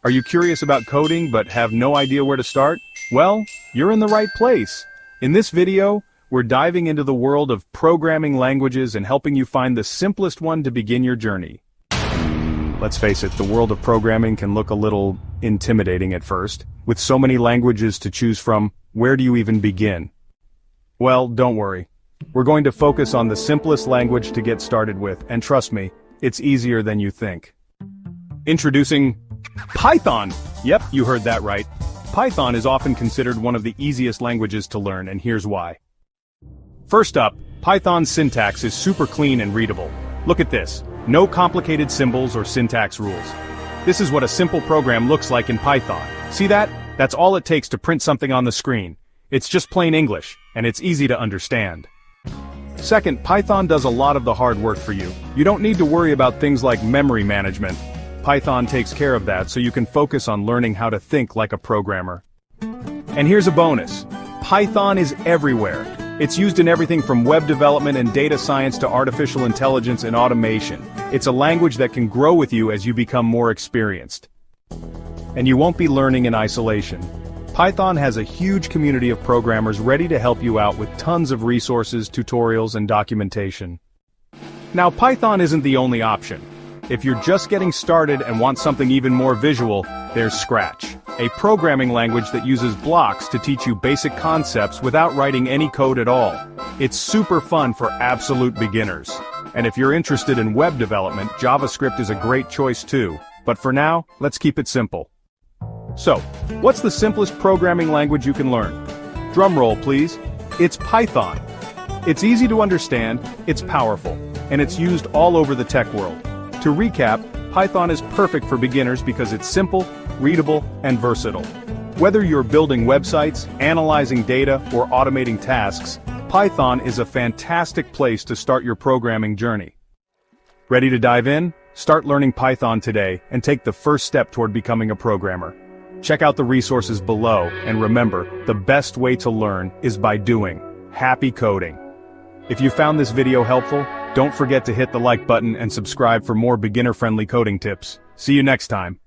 Are you curious about coding but have no idea where to start? Well, you're in the right place. In this video, we're diving into the world of programming languages and helping you find the simplest one to begin your journey. Let's face it, the world of programming can look a little intimidating at first. With so many languages to choose from, where do you even begin? Well, don't worry. We're going to focus on the simplest language to get started with, and trust me, it's easier than you think. Introducing Python! Yep, you heard that right. Python is often considered one of the easiest languages to learn, and here's why. First up, Python's syntax is super clean and readable. Look at this. No complicated symbols or syntax rules. This is what a simple program looks like in Python. See that? That's all it takes to print something on the screen. It's just plain English, and it's easy to understand. Second, Python does a lot of the hard work for you. You don't need to worry about things like memory management. Python takes care of that so you can focus on learning how to think like a programmer. And here's a bonus. Python is everywhere. It's used in everything from web development and data science to artificial intelligence and automation. It's a language that can grow with you as you become more experienced. And you won't be learning in isolation. Python has a huge community of programmers ready to help you out with tons of resources, tutorials, and documentation. Now, Python isn't the only option. If you're just getting started and want something even more visual, there's Scratch, a programming language that uses blocks to teach you basic concepts without writing any code at all. It's super fun for absolute beginners. And if you're interested in web development, JavaScript is a great choice too. But for now, let's keep it simple. So, what's the simplest programming language you can learn? Drum roll, please. It's Python. It's easy to understand, it's powerful, and it's used all over the tech world. To recap, Python is perfect for beginners because it's simple, readable, and versatile. Whether you're building websites, analyzing data, or automating tasks, Python is a fantastic place to start your programming journey. Ready to dive in? Start learning Python today and take the first step toward becoming a programmer. Check out the resources below, and remember, the best way to learn is by doing. Happy coding! If you found this video helpful, don't forget to hit the like button and subscribe for more beginner-friendly coding tips. See you next time.